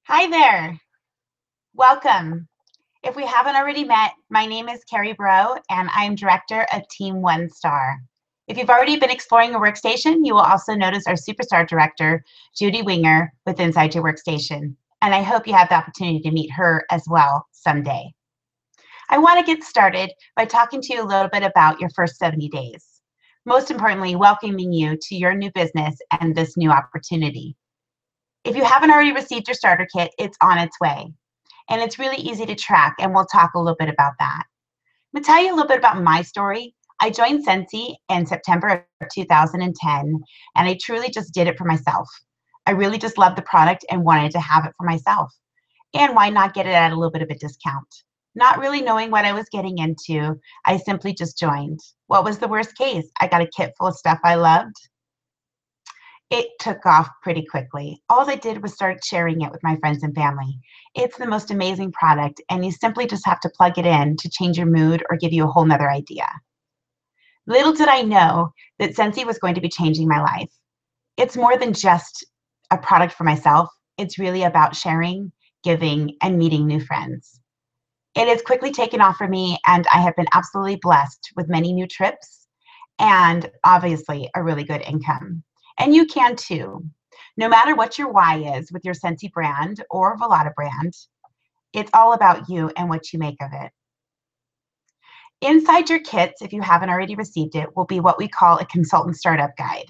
Hi there. Welcome. If we haven't already met, my name is Carrie Bro, and I'm Director of Team One Star. If you've already been exploring your workstation, you will also notice our Superstar Director, Judy Winger, with Inside Your Workstation. And I hope you have the opportunity to meet her as well someday. I want to get started by talking to you a little bit about your first 70 days. Most importantly, welcoming you to your new business and this new opportunity. If you haven't already received your starter kit, it's on its way. And it's really easy to track, and we'll talk a little bit about that. I'm going to tell you a little bit about my story. I joined Scentsy in September of 2010, and I truly just did it for myself. I really just loved the product and wanted to have it for myself. And why not get it at a little bit of a discount? Not really knowing what I was getting into, I simply just joined. What was the worst case? I got a kit full of stuff I loved. It took off pretty quickly. All I did was start sharing it with my friends and family. It's the most amazing product, and you simply just have to plug it in to change your mood or give you a whole nother idea. Little did I know that Scentsy was going to be changing my life. It's more than just a product for myself. It's really about sharing, giving, and meeting new friends. It has quickly taken off for me, and I have been absolutely blessed with many new trips and obviously a really good income. And you can too. No matter what your why is with your Scentsy brand or Volata brand, it's all about you and what you make of it. Inside your kits, if you haven't already received it, will be what we call a consultant startup guide.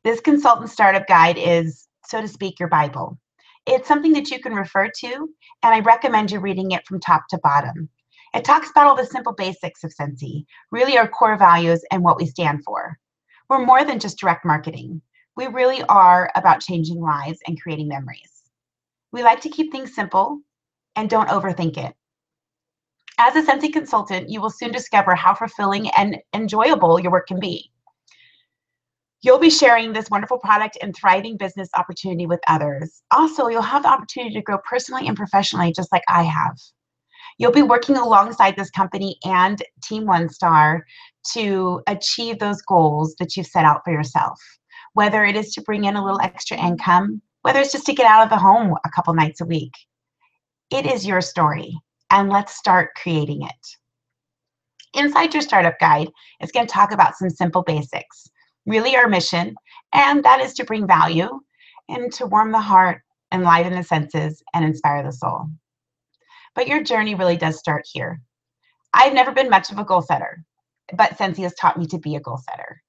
This consultant startup guide is, so to speak, your Bible. It's something that you can refer to, and I recommend you reading it from top to bottom. It talks about all the simple basics of Scentsy, really our core values and what we stand for. We're more than just direct marketing. We really are about changing lives and creating memories. We like to keep things simple and don't overthink it. As a Scentsy consultant, you will soon discover how fulfilling and enjoyable your work can be. You'll be sharing this wonderful product and thriving business opportunity with others. Also, you'll have the opportunity to grow personally and professionally, just like I have. You'll be working alongside this company and Team One Star to achieve those goals that you've set out for yourself. Whether it is to bring in a little extra income, whether it's just to get out of the home a couple nights a week. It is your story, and let's start creating it. Inside your startup guide, it's going to talk about some simple basics, really our mission, and that is to bring value and to warm the heart, enliven the senses, and inspire the soul. But your journey really does start here. I've never been much of a goal setter, but Scentsy has taught me to be a goal setter.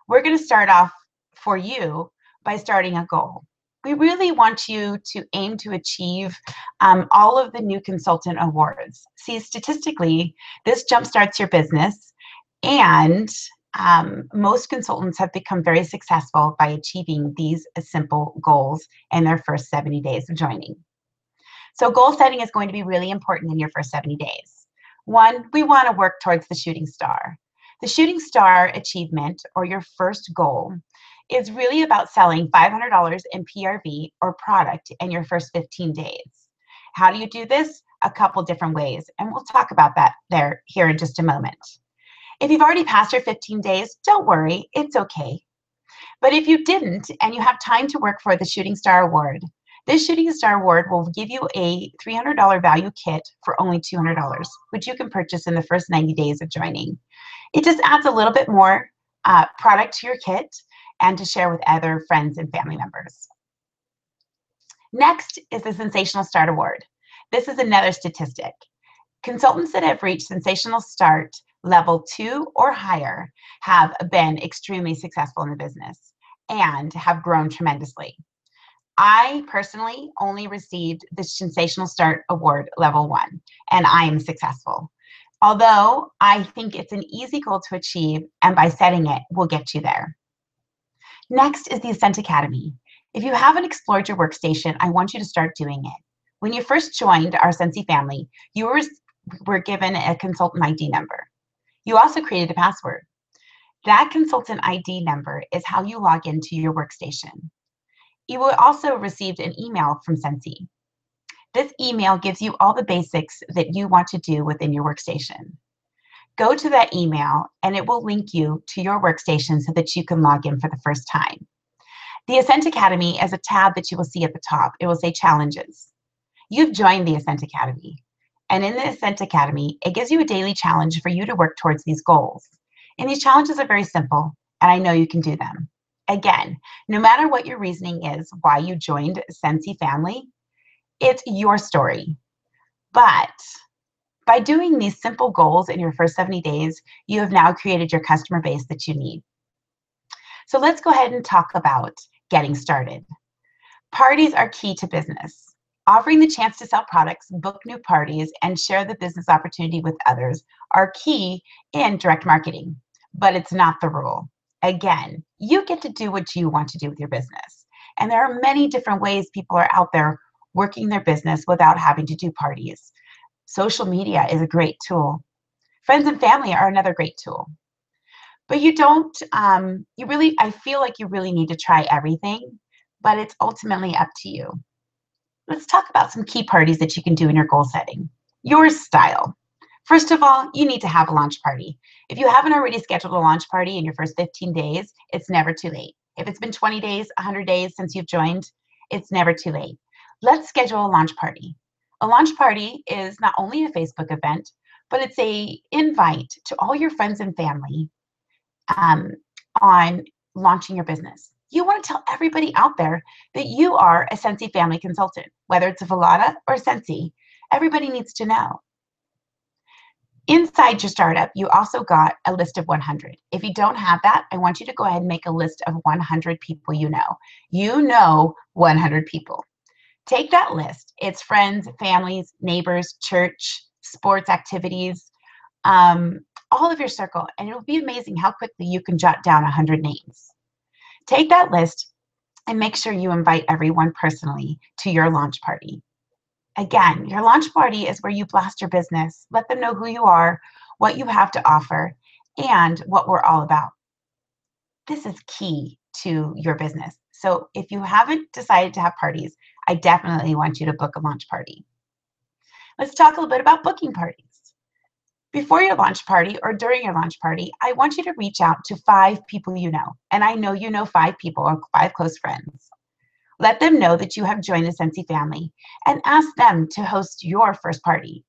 We're going to start off for you by starting a goal. We really want you to aim to achieve all of the new consultant awards. See, statistically, this jumpstarts your business, and most consultants have become very successful by achieving these simple goals in their first 70 days of joining. So goal setting is going to be really important in your first 70 days. One, we want to work towards the shooting star. The shooting star achievement, or your first goal, is really about selling $500 in PRV or product in your first 15 days. How do you do this? A couple different ways, and we'll talk about that here in just a moment. If you've already passed your 15 days, don't worry, it's okay. But if you didn't and you have time to work for the Shooting Star Award, this Shooting Star Award will give you a $300 value kit for only $200, which you can purchase in the first 90 days of joining. It just adds a little bit more product to your kit and to share with other friends and family members. Next is the Sensational Start Award. This is another statistic. Consultants that have reached Sensational Start level 2 or higher have been extremely successful in the business and have grown tremendously. I personally only received the Sensational Start Award level 1, and I am successful. Although I think it's an easy goal to achieve, and by setting it, we'll get you there. Next is the Ascent Academy. If you haven't explored your workstation, I want you to start doing it. When you first joined our Scentsy family, you were given a consultant ID number. You also created a password. That consultant ID number is how you log into your workstation. You will also receive an email from Scentsy. This email gives you all the basics that you want to do within your workstation. Go to that email and it will link you to your workstation so that you can log in for the first time. The Ascent Academy is a tab that you will see at the top. It will say challenges. You've joined the Ascent Academy. And in the Ascent Academy, it gives you a daily challenge for you to work towards these goals. And these challenges are very simple, and I know you can do them. Again, no matter what your reasoning is why you joined Scentsy family, it's your story. But by doing these simple goals in your first 70 days, you have now created your customer base that you need. So let's go ahead and talk about getting started. Parties are key to business. Offering the chance to sell products, book new parties, and share the business opportunity with others are key in direct marketing, but it's not the rule. Again, you get to do what you want to do with your business. And there are many different ways people are out there working their business without having to do parties. Social media is a great tool. Friends and family are another great tool. But you don't, I feel like you really need to try everything, but it's ultimately up to you. Let's talk about some key parties that you can do in your goal setting. Your style. First of all, you need to have a launch party. If you haven't already scheduled a launch party in your first 15 days, it's never too late. If it's been 20 days, 100 days since you've joined, it's never too late. Let's schedule a launch party. A launch party is not only a Facebook event, but it's an invite to all your friends and family on launching your business. You want to tell everybody out there that you are a Scentsy family consultant, whether it's a Volata or Scentsy. Everybody needs to know. Inside your startup, you also got a list of 100. If you don't have that, I want you to go ahead and make a list of 100 people you know. You know 100 people. Take that list. It's friends, families, neighbors, church, sports activities, all of your circle, and it'll be amazing how quickly you can jot down 100 names. Take that list and make sure you invite everyone personally to your launch party. Again, your launch party is where you blast your business, let them know who you are, what you have to offer, and what we're all about. This is key to your business. So if you haven't decided to have parties, I definitely want you to book a launch party. Let's talk a little bit about booking parties. Before your launch party or during your launch party, I want you to reach out to 5 people you know. And I know you know 5 people or 5 close friends. Let them know that you have joined the Scentsy family and ask them to host your first party.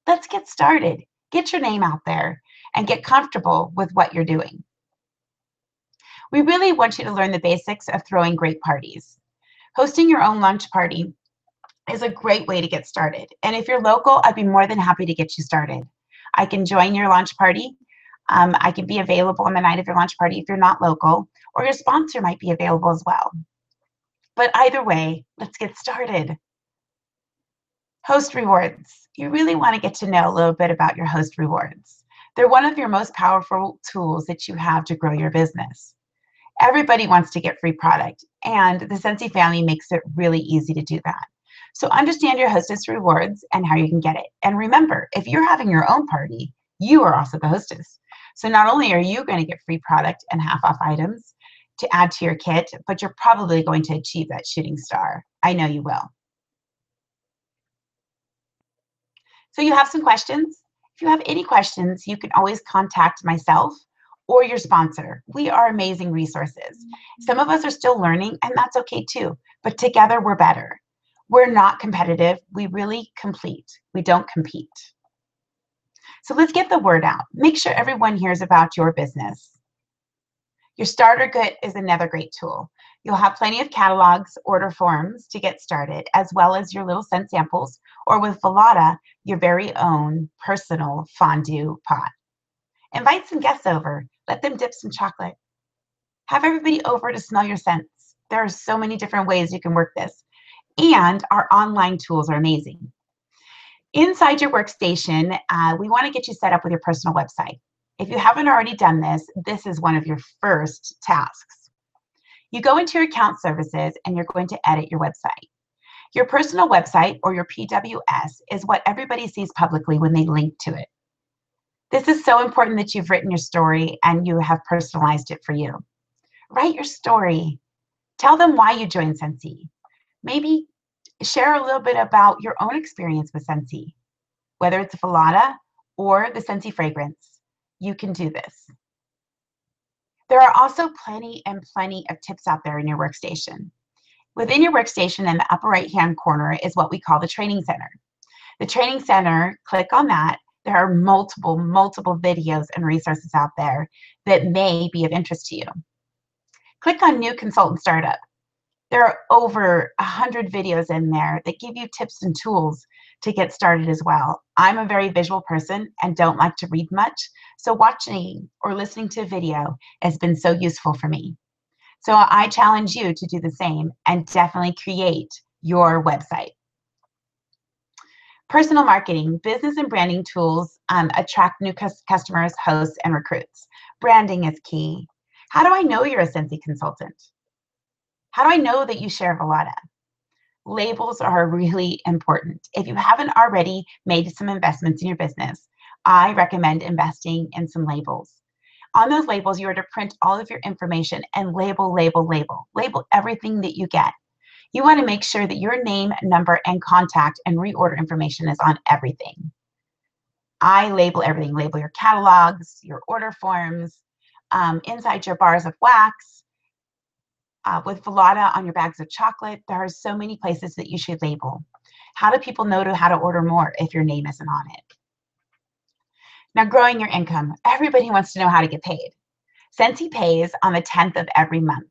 Let's get started. Get your name out there and get comfortable with what you're doing. We really want you to learn the basics of throwing great parties. Hosting your own launch party is a great way to get started. And if you're local, I'd be more than happy to get you started. I can join your launch party. I can be available on the night of your launch party if you're not local, or your sponsor might be available as well. But either way, let's get started. Host rewards. You really want to get to know a little bit about your host rewards. They're one of your most powerful tools that you have to grow your business. Everybody wants to get free product, and the Scentsy family makes it really easy to do that. So understand your hostess rewards and how you can get it. And remember, if you're having your own party, you are also the hostess. So not only are you going to get free product and half off items to add to your kit, but you're probably going to achieve that shooting star. I know you will. So you have some questions? If you have any questions, you can always contact myself or your sponsor. We are amazing resources. Some of us are still learning, and that's okay too, but together we're better. We're not competitive. We really complete. We don't compete. So let's get the word out. Make sure everyone hears about your business. Your starter kit is another great tool. You'll have plenty of catalogs, order forms to get started, as well as your little scent samples, or with Volata, your very own personal fondue pot. Invite some guests over. Let them dip some chocolate. Have everybody over to smell your scents. There are so many different ways you can work this. And our online tools are amazing. Inside your workstation, we want to get you set up with your personal website. If you haven't already done this, this is one of your first tasks. You go into your account services and you're going to edit your website. Your personal website, or your PWS, is what everybody sees publicly when they link to it. This is so important that you've written your story and you have personalized it for you. Write your story. Tell them why you joined Scentsy. Maybe share a little bit about your own experience with Scentsy, whether it's Volata or the Scentsy fragrance. You can do this. There are also plenty of tips out there in your workstation. Within your workstation in the upper right-hand corner is what we call the training center. The training center, click on that. There are multiple videos and resources out there that may be of interest to you. Click on New Consultant Startup. There are over 100 videos in there that give you tips and tools to get started as well. I'm a very visual person and don't like to read much, so watching or listening to a video has been so useful for me. So I challenge you to do the same and definitely create your website. Personal marketing, business and branding tools attract new customers, hosts, and recruits. Branding is key. How do I know you're a Scentsy consultant? How do I know that you share Velada? Labels are really important. If you haven't already made some investments in your business, I recommend investing in some labels. On those labels, you are to print all of your information and label everything that you get. You want to make sure that your name, number, and contact and reorder information is on everything. I label everything. Label your catalogs, your order forms, inside your bars of wax, with Velada on your bags of chocolate. There are so many places that you should label. How do people know how to order more if your name isn't on it? Now, growing your income. Everybody wants to know how to get paid. Scentsy pays on the 10th of every month.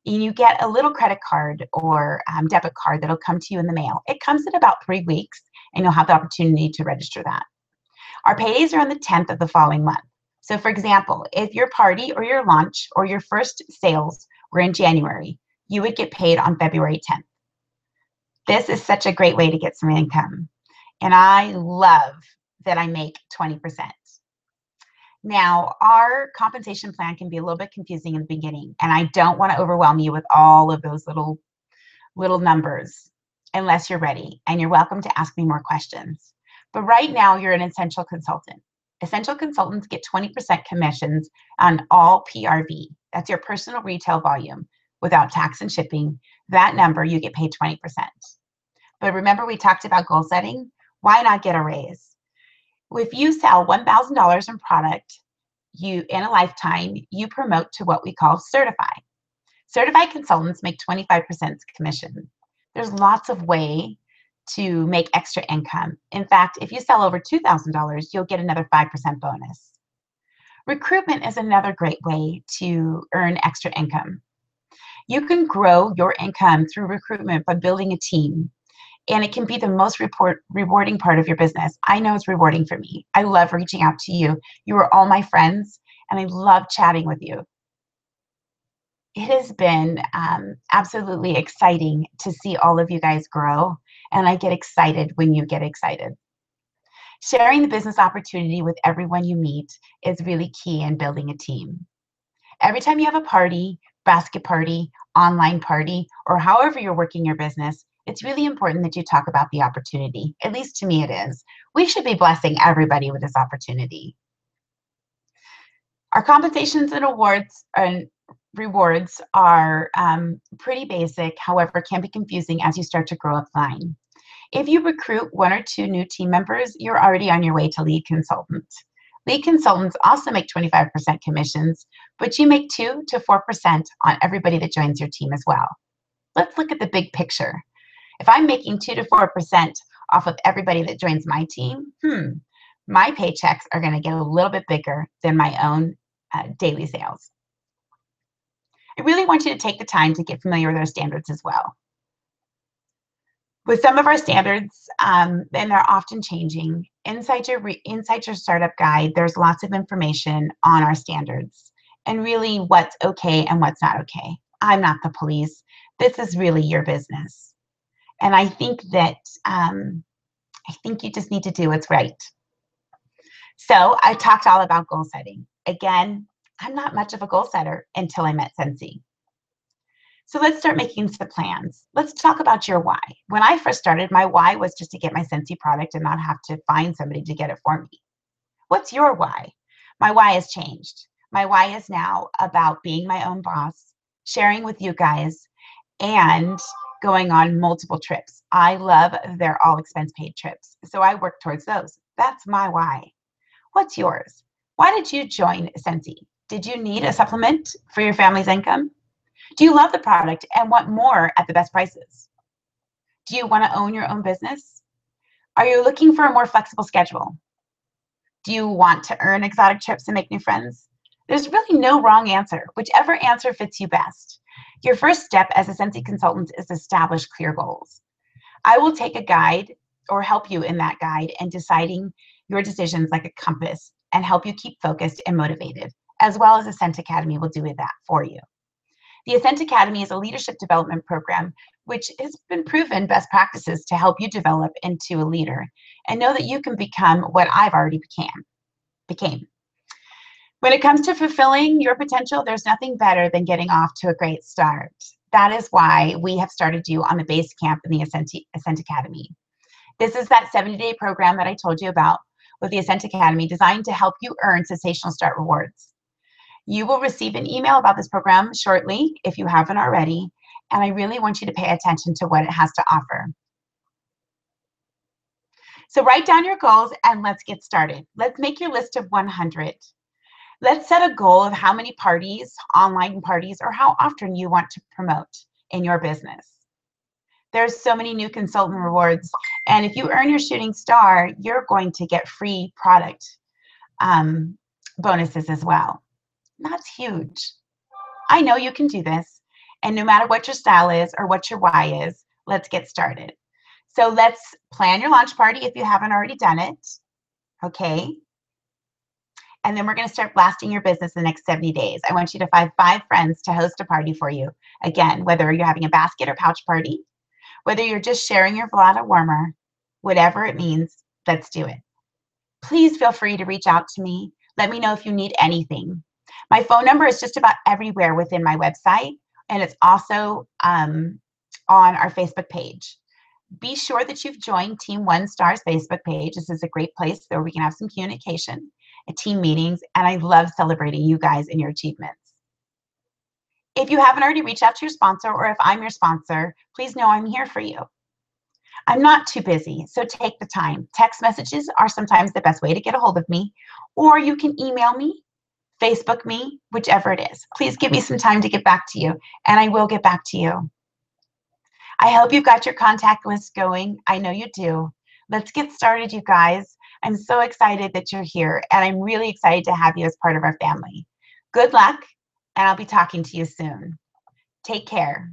And you get a little credit card or debit card that'll come to you in the mail. It comes in about 3 weeks, and you'll have the opportunity to register that. Our paydays are on the 10th of the following month. So for example, if your party or your launch or your first sales were in January, you would get paid on February 10th. This is such a great way to get some income. And I love that I make 20%. Now, our compensation plan can be a little bit confusing in the beginning, and I don't want to overwhelm you with all of those little numbers unless you're ready, and you're welcome to ask me more questions. But right now, you're an essential consultant. Essential consultants get 20% commissions on all PRV. That's your personal retail volume without tax and shipping. That number, you get paid 20%. But remember, we talked about goal setting. Why not get a raise? If you sell $1,000 in product, in a lifetime, you promote to what we call certify. Certified consultants make 25% commission. There's lots of way to make extra income. In fact, if you sell over $2,000, you'll get another 5% bonus. Recruitment is another great way to earn extra income. You can grow your income through recruitment by building a team. And it can be the most rewarding part of your business. I know it's rewarding for me. I love reaching out to you. You are all my friends, and I love chatting with you. It has been absolutely exciting to see all of you guys grow, and I get excited when you get excited. Sharing the business opportunity with everyone you meet is really key in building a team. Every time you have a party, basket party, online party, or however you're working your business, it's really important that you talk about the opportunity. At least to me it is. We should be blessing everybody with this opportunity. Our compensations and awards and rewards are pretty basic, however, can be confusing as you start to grow up the line. If you recruit 1 or 2 new team members, you're already on your way to lead consultant. Lead consultants also make 25% commissions, but you make 2 to 4% on everybody that joins your team as well. Let's look at the big picture. If I'm making 2 to 4% off of everybody that joins my team, my paychecks are going to get a little bit bigger than my own daily sales. I really want you to take the time to get familiar with our standards as well. With some of our standards, and they're often changing, inside your startup guide, there's lots of information on our standards and really what's okay and what's not okay. I'm not the police. This is really your business. And I think that you just need to do what's right. So I talked all about goal setting. Again, I'm not much of a goal setter until I met Scentsy. So let's start making some plans. Let's talk about your why. When I first started, my why was just to get my Scentsy product and not have to find somebody to get it for me. What's your why? My why has changed. My why is now about being my own boss, sharing with you guys, and going on multiple trips. I love their all expense paid trips. So I work towards those. That's my why. What's yours? Why did you join Scentsy? Did you need a supplement for your family's income? Do you love the product and want more at the best prices? Do you want to own your own business? Are you looking for a more flexible schedule? Do you want to earn exotic trips and make new friends? There's really no wrong answer, whichever answer fits you best. Your first step as a Scentsy consultant is to establish clear goals. I will take a guide or help you in that guide and deciding your decisions like a compass and help you keep focused and motivated, as well as the Scent Academy will do that for you. The Ascent Academy is a leadership development program which has been proven best practices to help you develop into a leader and know that you can become what I've already became. When it comes to fulfilling your potential, there's nothing better than getting off to a great start. That is why we have started you on the base camp in the Ascent Academy. This is that 70-day program that I told you about with the Ascent Academy, designed to help you earn sensational start rewards. You will receive an email about this program shortly if you haven't already, and I really want you to pay attention to what it has to offer. So write down your goals and let's get started. Let's make your list of 100. Let's set a goal of how many parties, online parties, or how often you want to promote in your business. There's so many new consultant rewards, and if you earn your shooting star, you're going to get free product bonuses as well. That's huge. I know you can do this, and no matter what your style is or what your why is, let's get started. So let's plan your launch party if you haven't already done it, okay? And then we're going to start blasting your business in the next 70 days. I want you to find 5 friends to host a party for you. Again, whether you're having a basket or pouch party, whether you're just sharing your Vlada warmer, whatever it means, let's do it. Please feel free to reach out to me. Let me know if you need anything. My phone number is just about everywhere within my website, and it's also on our Facebook page. Be sure that you've joined Team One Star's Facebook page. This is a great place where we can have some communication and team meetings, and I love celebrating you guys and your achievements. If you haven't already reached out to your sponsor, or if I'm your sponsor, please know I'm here for you. I'm not too busy, so take the time. Text messages are sometimes the best way to get a hold of me, or you can email me, Facebook me, whichever it is. Please give me some time to get back to you, and I will get back to you. I hope you've got your contact list going. I know you do. Let's get started, you guys. I'm so excited that you're here, and I'm really excited to have you as part of our family. Good luck, and I'll be talking to you soon. Take care.